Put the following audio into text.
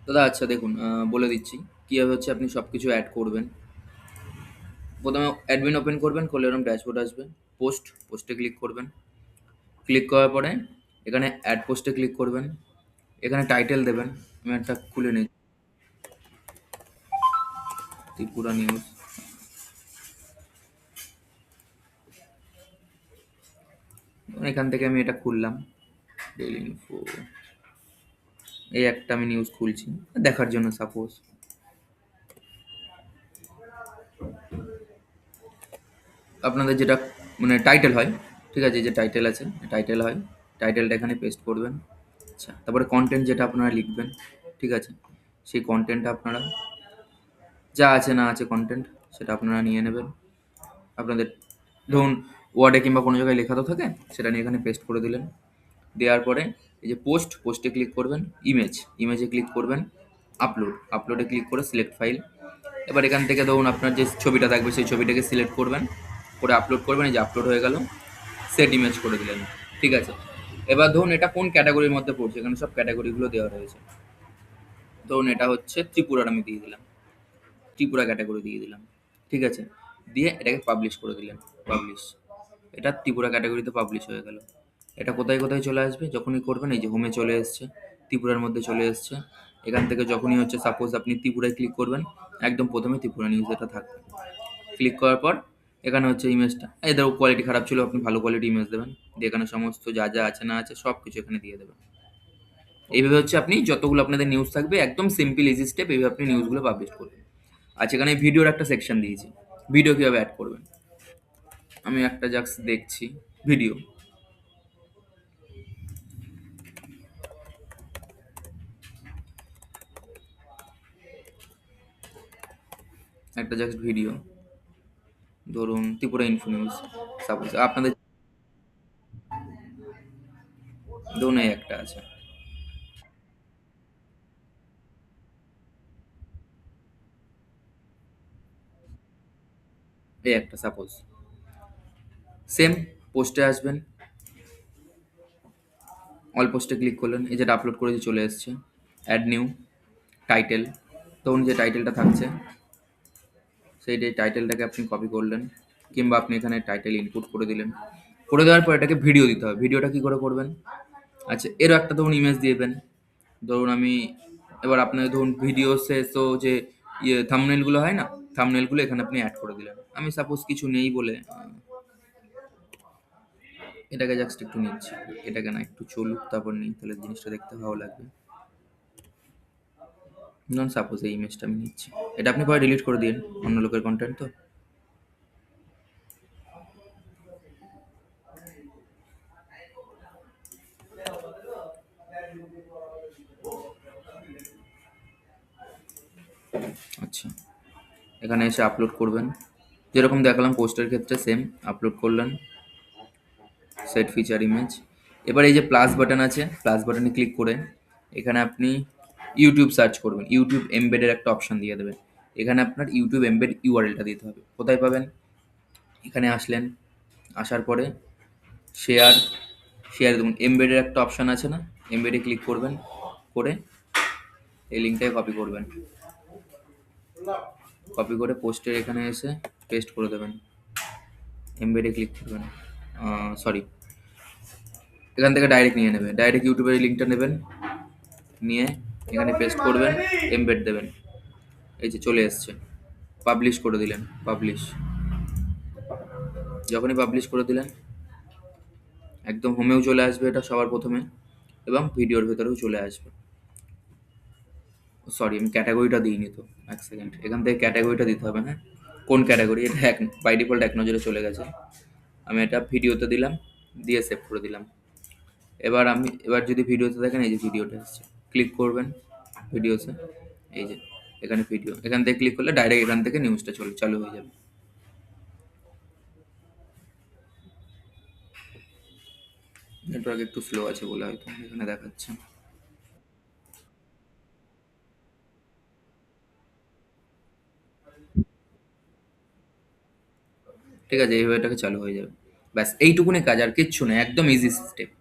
দাদা আচ্ছা দেখুন, বলে দিচ্ছি কীভাবে হচ্ছে আপনি সব কিছু অ্যাড করবেন। প্রথমে অ্যাডমিন ওপেন করবেন, করলে এরকম ড্যাশবোর্ড আসবে। পোস্টে ক্লিক করবেন। ক্লিক করার পরে এখানে অ্যাড পোস্টে ক্লিক করবেন। এখানে টাইটেল দেবেন। আমি একটা খুলে নিই, ত্রিপুরা নিউজ। এখান থেকে আমি এটা খুললাম, ডেইলি ইনফো। এই একটা আমি নিউজ খুলছি দেখার জন্য। সাপোজ আপনাদের যেটা মানে টাইটেল হয়, ঠিক আছে, এই যে টাইটেল আছে, টাইটেল হয়, টাইটেলটা এখানে পেস্ট করবেন। আচ্ছা, তারপরে কন্টেন্ট যেটা আপনারা লিখবেন, ঠিক আছে, সেই কন্টেন্টটা আপনারা যা আছে না আছে কন্টেন্ট সেটা আপনারা নিয়ে নেবেন। আপনাদের ধরুন ওয়ার্ডে কিংবা কোনো জায়গায় লেখা তো থাকে, সেটা নিয়ে এখানে পেস্ট করে দিলেন। দেওয়ার পরে এই যে পোস্টে ক্লিক করবেন। ইমেজে ক্লিক করবেন। আপলোডে ক্লিক করে সিলেক্ট ফাইল। এবার এখান থেকে ধরুন আপনার যে ছবিটা থাকবে সেই ছবিটাকে সিলেক্ট করবেন, করে আপলোড করবেন। এই যে আপলোড হয়ে গেল, সেট ইমেজ করে দিলেন, ঠিক আছে। এবার ধরুন এটা কোন ক্যাটাগরির মধ্যে পড়ছে, এখানে সব ক্যাটাগরিগুলো দেওয়া রয়েছে। ধরুন এটা হচ্ছে ত্রিপুরার, আমি দিয়ে দিলাম, ত্রিপুরা ক্যাটাগরি দিয়ে দিলাম, ঠিক আছে। দিয়ে এটাকে পাবলিশ করে দিলেন, পাবলিশ। এটা ত্রিপুরা ক্যাটাগরিতে পাবলিশ হয়ে গেল। এটা কোথায় কোথায় চলে আসবে যখনই করবেন, এই যে হোমে চলে এসছে, ত্রিপুরার মধ্যে চলে এসছে। এখান থেকে যখনই হচ্ছে সাপোজ আপনি ত্রিপুরায় ক্লিক করবেন, একদম প্রথমে ত্রিপুরা নিউজ এটা থাকবে। ক্লিক করার পর এখানে হচ্ছে ইমেজটা, এই ধরো কোয়ালিটি খারাপ ছিল, আপনি ভালো কোয়ালিটি ইমেজ দেবেন, দিয়ে এখানে সমস্ত যা যা আছে না আছে সব কিছু এখানে দিয়ে দেবেন। এইভাবে হচ্ছে আপনি যতগুলো আপনাদের নিউজ থাকবে, একদম সিম্পল ইজি স্টেপ, এইভাবে আপনি নিউজগুলো পাবলিশ করবেন। আচ্ছা, এখানে ভিডিওর একটা সেকশন দিয়েছি, ভিডিও কীভাবে অ্যাড করবেন আমি একটা জাস্ট দেখছি। ভিডিও, একটা জাস্ট ভিডিও, ধরুন ত্রিপুরা ইনফো নিউজ সাপোজ আপনাদের, ধরুন এই একটা আছে, এই একটা সাপোজ। সেম পোস্টে আসবেন, অল পোস্টে ক্লিক করলেন, এই যেটা আপলোড করে দিয়ে চলে এসছে। অ্যাড নিউ টাইটেল, ধরুন যে টাইটেলটা থাকছে সেই টাইটেলটাকে আপনি কপি করলেন, কিংবা আপনি এখানে টাইটেল ইনপুট করে দিলেন। করে দেওয়ার পর এটাকে ভিডিও দিতে হবে। ভিডিওটা কী করে করবেন, আচ্ছা এরও একটা ধরুন ইমেজ দিয়েবেন। ধরুন আমি এবার আপনার ধরুন ভিডিও শেষ তো যে থাম্বনেলগুলো হয় না, থাম্বনেলগুলো এখানে আপনি অ্যাড করে দিলেন। আমি সাপোজ কিছু নেই বলে এটাকে জাস্ট একটু নিচ্ছি, এটাকে না একটু চলুক তারপর নিই, তাহলে জিনিসটা দেখতে ভালো লাগবে। নন সাপোজ এই ইমেজটা আমি নিচ্ছি, এটা আপনি পরে ডিলিট করে দিন, অন্য লোকের কন্টেন্ট তো। আচ্ছা, এখানে এসে আপলোড করবেন, যেরকম দেখালাম পোস্টের ক্ষেত্রে সেম। আপলোড করলেন, সেট ফিচার ইমেজ। এবার এই যে প্লাস বাটন আছে, প্লাস বাটনে ক্লিক করে এখানে আপনি ইউটিউব সার্চ করবেন। ইউটিউব এমবেডের একটা অপশন দিয়ে দেবেন। এখানে আপনার ইউটিউব এমবেড ইউআরএলটা দিতে হবে। কোথায় পাবেন, এখানে আসলেন, আসার পরে শেয়ার, দেখুন এমবেডের একটা অপশন আছে না, এমবেডে ক্লিক করবেন, করে এই লিঙ্কটাকে কপি করবেন, কপি করে পোস্টের এখানে এসে পেস্ট করে দেবেন। এমবেডে ক্লিক করবেন, সরি, এখান থেকে ডাইরেক্ট নিয়ে নেবে, ডাইরেক্ট ইউটিউবের লিঙ্কটা নেবেন, নিয়ে এখানে পেস্ট করবেন, এমবেড দেবেন। এই যে চলে এসছে, পাবলিশ করে দিলেন, পাবলিশ। যখনই পাবলিশ করে দিলেন একদম হোমেও চলে আসবে এটা সবার প্রথমে, এবং ভিডিওর ভেতরেও চলে আসবে। সরি, আমি ক্যাটাগরিটা দিইনি তো, এক সেকেন্ড, এখান থেকে ক্যাটাগরিটা দিতে হবে। হ্যাঁ, কোন ক্যাটাগরি, এটা এক বাই ডিফল্ট এক নজরে চলে গেছে। আমি এটা ভিডিওতে দিলাম, দিয়ে সেভ করে দিলাম। এবার যদি ভিডিওতে দেখেন, এই যে ভিডিওটা এসছে, ক্লিক করবেন ভিডিওসে, এই যে এখানে ভিডিও, এখান থেকে ক্লিক করলে ডাইরেক্ট এখান থেকে নিউজটা চালু হয়ে যাবে। নেটওয়ার্ক একটু স্লো আছে বলে হয়তো এখানে দেখাচ্ছে। ঠিক আছে, এইভাবে এটাকে চালু হয়ে যাবে। ব্যাস এইটুকুনি কাজ, আর কিচ্ছু নেই, একদম ইজি স্টেপ।